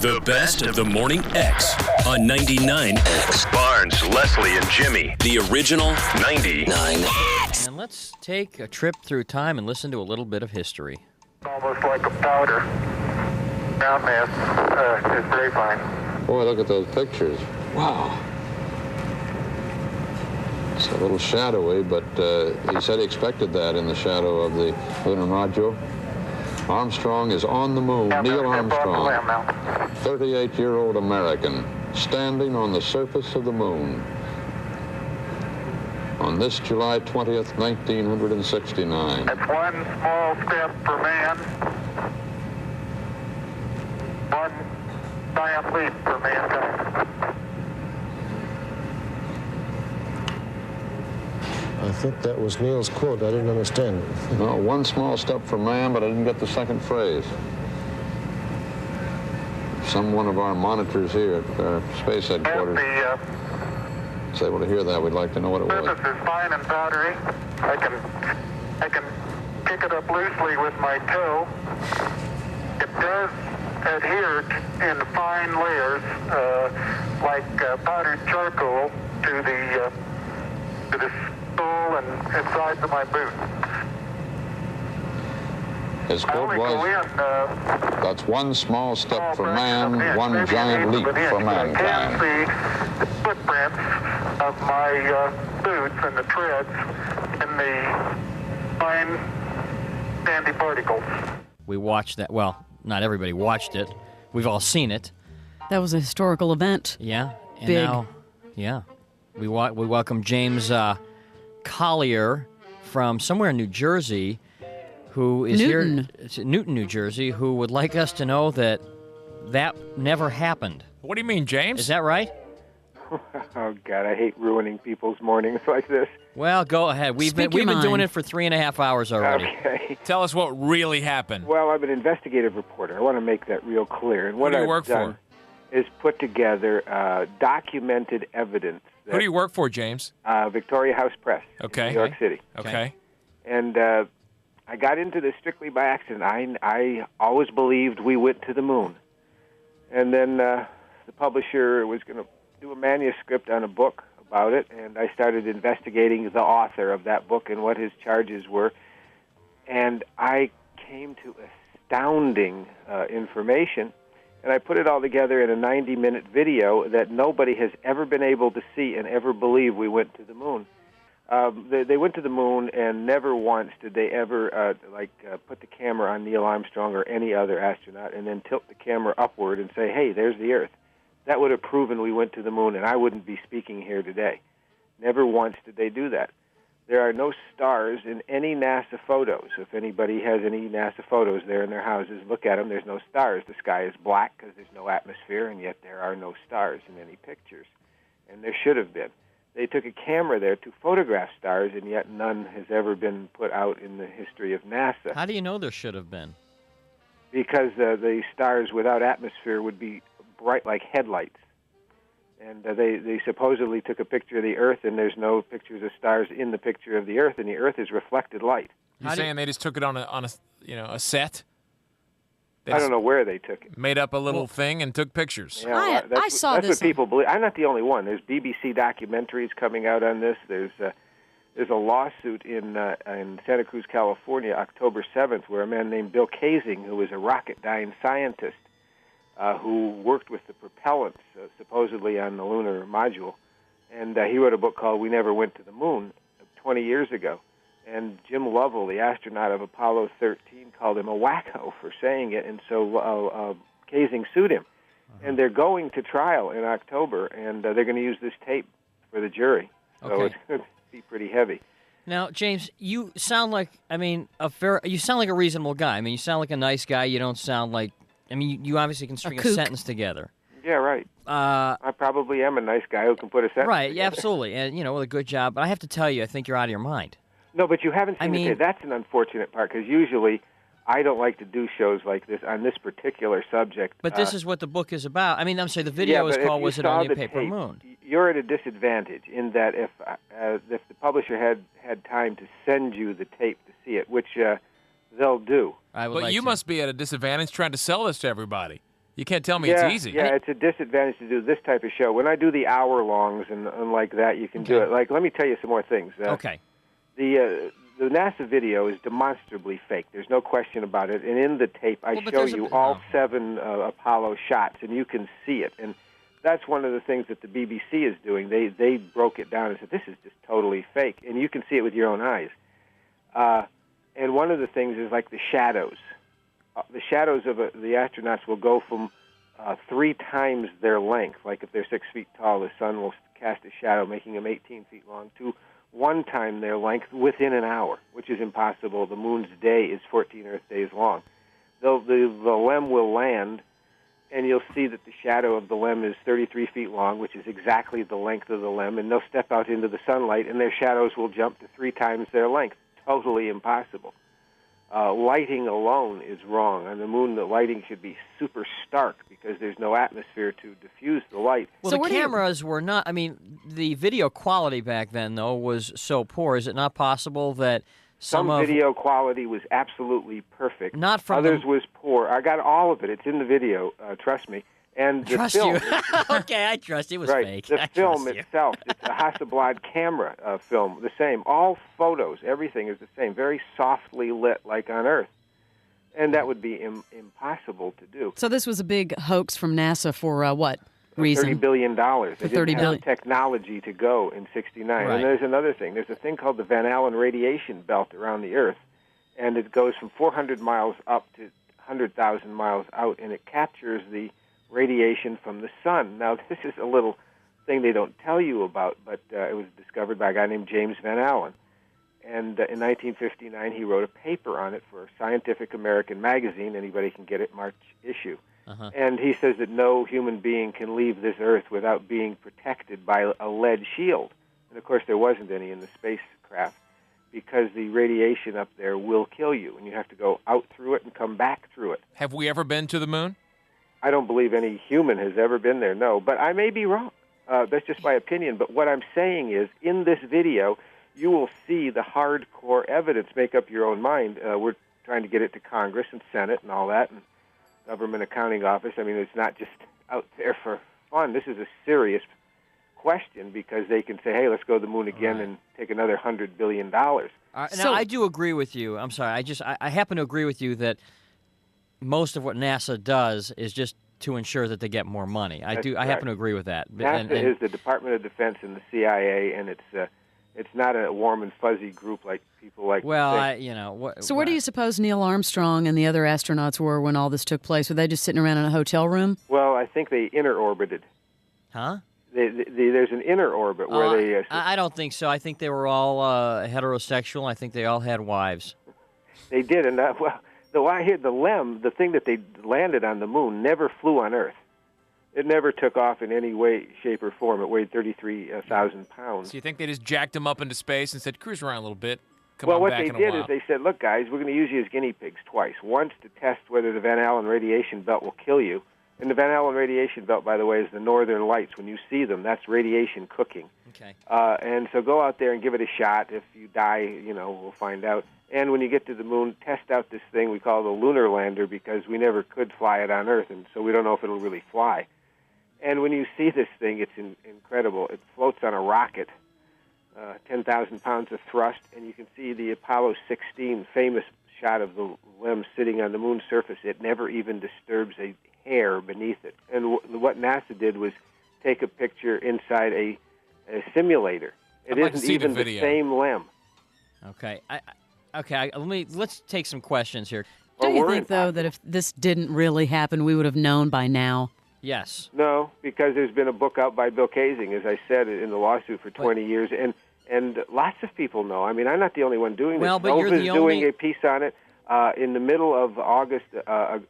The best of the Morning X on 99X. Barnes, Leslie, and Jimmy. The original 99X. And let's take a trip through time and listen to a little bit of history. Almost like a powder. Ground mass is very fine. Boy, look at those pictures. Wow. It's a little shadowy, but he said he expected that in the shadow of the lunar module. Armstrong is on the moon. Neil Armstrong, 38-year-old American, standing on the surface of the moon on this July 20th, 1969. That's one small step for man, one giant leap for mankind. I think that was Neil's quote. I didn't understand it. No, one small step for man, but I didn't get the second phrase. One of our monitors here at our space headquarters is able to hear that. We'd like to know what it was. The surface is fine and powdery. I can pick it up loosely with my toe. It does adhere in fine layers, like powdered charcoal, to the sole and insides of my boot. His quote was, that's one small step for man, one giant leap for mankind. I can see the footprints of my boots and the treads in the fine sandy particles. We watched that. Well, not everybody watched it. We've all seen it. That was a historical event. Yeah. And Big. now, yeah. We welcome James Collier from somewhere in New Jersey, who is Newton. here. It's Newton, New Jersey, who would like us to know that never happened. What do you mean, James? Is that right? Oh, God, I hate ruining people's mornings like this. Well, go ahead. We've been doing mind. it for 3.5 hours already. Okay. Tell us what really happened. Well, I'm an investigative reporter. I want to make that real clear. And Who do you I've work done is put together documented evidence. Who do you work for, James? Victoria House Press Okay. in New York City. Okay. And I got into this strictly by accident. I always believed we went to the moon. And then the publisher was going to do a manuscript on a book about it, and I started investigating the author of that book and what his charges were. And I came to astounding information, and I put it all together in a 90-minute video that nobody has ever been able to see and ever believe we went to the moon. They went to the moon, and never once did they ever put the camera on Neil Armstrong or any other astronaut and then tilt the camera upward and say, hey, there's the Earth. That would have proven we went to the moon, and I wouldn't be speaking here today. Never once did they do that. There are no stars in any NASA photos. If anybody has any NASA photos there in their houses, look at them. There's no stars. The sky is black because there's no atmosphere, and yet there are no stars in any pictures. And there should have been. They took a camera there to photograph stars, and yet none has ever been put out in the history of NASA. How do you know there should have been? Because the stars without atmosphere would be bright like headlights. And they supposedly took a picture of the Earth, and there's no pictures of stars in the picture of the Earth, and the Earth is reflected light. You're saying they just took it on a set? They I don't know where they took it. Made up a little thing and took pictures. Yeah, I saw that's this what people believe. I'm not the only one. There's BBC documentaries coming out on this. There's a lawsuit in Santa Cruz, California, October 7th, where a man named Bill Kaysing, who was a rocket-dying scientist, who worked with the propellants, supposedly on the lunar module. And he wrote a book called We Never Went to the Moon 20 years ago. And Jim Lovell, the astronaut of Apollo 13, called him a wacko for saying it. And so Kaysing sued him. And they're going to trial in October, and they're going to use this tape for the jury. So it's going to be pretty heavy. Now, James, you sound like, you sound like a reasonable guy. I mean, you sound like a nice guy. You don't sound like, you obviously can string a sentence together. Yeah, right. I probably am a nice guy who can put a sentence Right, together. yeah, absolutely. And, with a good job. But I have to tell you, I think you're out of your mind. No, but you haven't seen it. That's an unfortunate part, because usually I don't like to do shows like this on this particular subject. But this is what the book is about. I'm sorry, the video is called Was It Only a Paper Moon? You're at a disadvantage in that if the publisher had time to send you the tape to see it, which they'll do. But you must be at a disadvantage trying to sell this to everybody. You can't tell me yeah, it's easy. Yeah, it's a disadvantage to do this type of show. When I do the hour-longs and like that, you can do it. Like, let me tell you some more things. Okay. The NASA video is demonstrably fake. There's no question about it. And in the tape, I show you all 7 Apollo shots, and you can see it. And that's one of the things that the BBC is doing. They broke it down and said, this is just totally fake. And you can see it with your own eyes. And one of the things is like the shadows. The shadows of the astronauts will go from 3 times their length. Like if they're 6 feet tall, the sun will cast a shadow, making them 18 feet long, to 1 time their length within an hour, which is impossible. The moon's day is 14 Earth days long. The LEM will land, and you'll see that the shadow of the LEM is 33 feet long, which is exactly the length of the LEM, and they'll step out into the sunlight, and their shadows will jump to 3 times their length. Totally impossible. Lighting alone is wrong. On the moon, the lighting should be super stark because there's no atmosphere to diffuse the light. Well, the cameras were not, I mean, the video quality back then, though, was so poor. Is it not possible that some video quality was absolutely perfect. Not from Others was poor. I got all of it. It's in the video, trust me. And the trust film, you. Okay, I trust you. It was right. fake. The film itself, it's a Hasselblad camera film, the same. All photos, everything is the same, very softly lit like on Earth. And that would be impossible to do. So this was a big hoax from NASA for what reason? $30 billion. They $30 didn't have the technology to go in 69. Right. And there's another thing. There's a thing called the Van Allen radiation belt around the Earth, and it goes from 400 miles up to 100,000 miles out, and it captures the radiation from the sun. Now, this is a little thing they don't tell you about, but it was discovered by a guy named James Van Allen. And in 1959, he wrote a paper on it for Scientific American magazine. Anybody can get it, March issue. Uh-huh. And he says that no human being can leave this Earth without being protected by a lead shield. And, of course, there wasn't any in the spacecraft because the radiation up there will kill you, and you have to go out through it and come back through it. Have we ever been to the moon? I don't believe any human has ever been there, no. But I may be wrong. That's just my opinion. But what I'm saying is, in this video, you will see the hardcore evidence. Make up your own mind. We're trying to get it to Congress and Senate and all that, and Government Accounting Office. I mean, it's not just out there for fun. This is a serious question because they can say, hey, let's go to the moon again and take another $100 billion. Now, I do agree with you. I'm sorry. I happen to agree with you that most of what NASA does is just to ensure that they get more money. I happen to agree with that. NASA is the Department of Defense and the CIA, and it's not a warm and fuzzy group like people like. Well, So where do you suppose Neil Armstrong and the other astronauts were when all this took place? Were they just sitting around in a hotel room? Well, I think they inter-orbited. Huh? There's an inner orbit where they. I don't think so. I think they were all heterosexual. I think they all had wives. They did, and the LEM, the thing that they landed on the moon, never flew on Earth. It never took off in any way, shape, or form. It weighed 33,000 pounds. So you think they just jacked them up into space and said, cruise around a little bit, well, what back they in a did while. is they said, look, guys, we're going to use you as guinea pigs twice. Once to test whether the Van Allen radiation belt will kill you. And the Van Allen radiation belt, by the way, is the northern lights. When you see them, that's radiation cooking. Okay. And so go out there and give it a shot. If you die, we'll find out. And when you get to the moon, test out this thing we call the Lunar lander because we never could fly it on Earth, and so we don't know if it'll really fly. And when you see this thing, it's incredible. It floats on a rocket, 10,000 pounds of thrust, and you can see the Apollo 16 famous shot of the LEM sitting on the moon's surface. It never even disturbs a hair beneath it. And what NASA did was take a picture inside a simulator. It isn't even the same LEM. Okay. Let's take some questions here. Do you think, though, that if this didn't really happen, we would have known by now? Yes. No, because there's been a book out by Bill Kaysing, as I said, in the lawsuit for 20 years, and lots of people know. I mean, I'm not the only one doing this. Well, but you're the doing a piece on it. In the middle of August, a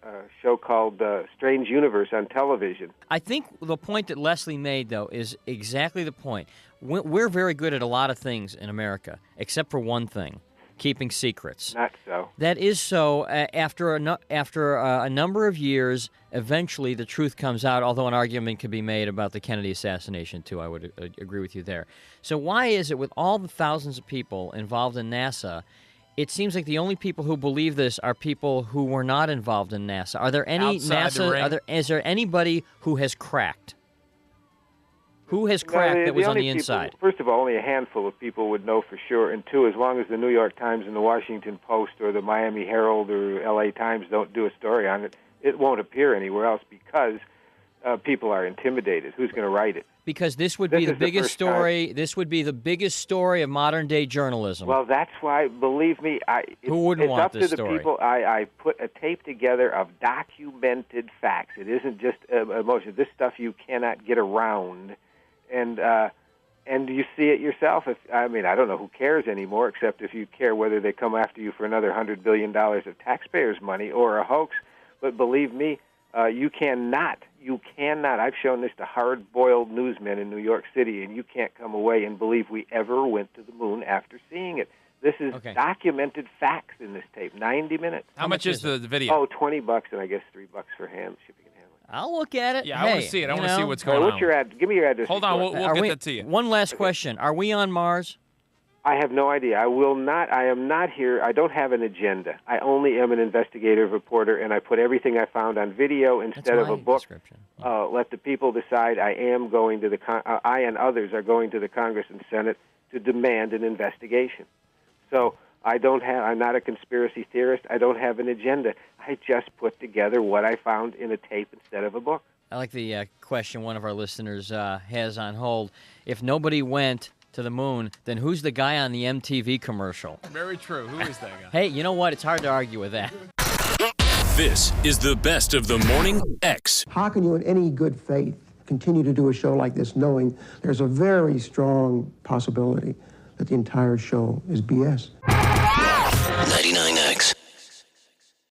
show called Strange Universe on television. I think the point that Leslie made, though, is exactly the point. We're very good at a lot of things in America, except for one thing. Keeping secrets. Not so. That is so. After a number of years, eventually the truth comes out, although an argument could be made about the Kennedy assassination, too. I would agree with you there. So why is it with all the thousands of people involved in NASA, it seems like the only people who believe this are people who were not involved in NASA. Are there any Outside the ring. Is there anybody who has cracked? Who has cracked that was on the inside? First of all, only a handful of people would know for sure. And two, as long as the New York Times and the Washington Post or the Miami Herald or L.A. Times don't do a story on it, it won't appear anywhere else because people are intimidated. Who's going to write it? Because this would be the biggest story. This would be the biggest story of modern day journalism. Well, that's why, believe me, who wouldn't it's want up this to the story? people. I put a tape together of documented facts. It isn't just emotion. This stuff you cannot get around, and you see it yourself. I don't know who cares anymore, except if you care whether they come after you for another $100 billion of taxpayers' money or a hoax. But believe me, you cannot. I've shown this to hard-boiled newsmen in New York City, and you can't come away and believe we ever went to the moon after seeing it. This is documented facts in this tape, 90 minutes. How much is the video? Oh, $20, and I guess $3 for shipping and handling. I'll look at it. Yeah, I want to see it. I want to see what's going What's your on. Give me your address. Hold on, we'll get that to you. One last question. Are we on Mars? I have no idea. I will not. I am not here. I don't have an agenda. I only am an investigative reporter, and I put everything I found on video instead of a book. Let the people decide. I am going to I and others are going to the Congress and Senate to demand an investigation. So I'm not a conspiracy theorist. I don't have an agenda. I just put together what I found in a tape instead of a book. I like the question one of our listeners has on hold. If nobody went to the moon, then who's the guy on the MTV commercial? Very true. Who is that guy? Hey, you know what? It's hard to argue with that. This is the best of the Morning X. How can you in any good faith continue to do a show like this knowing there's a very strong possibility that the entire show is BS?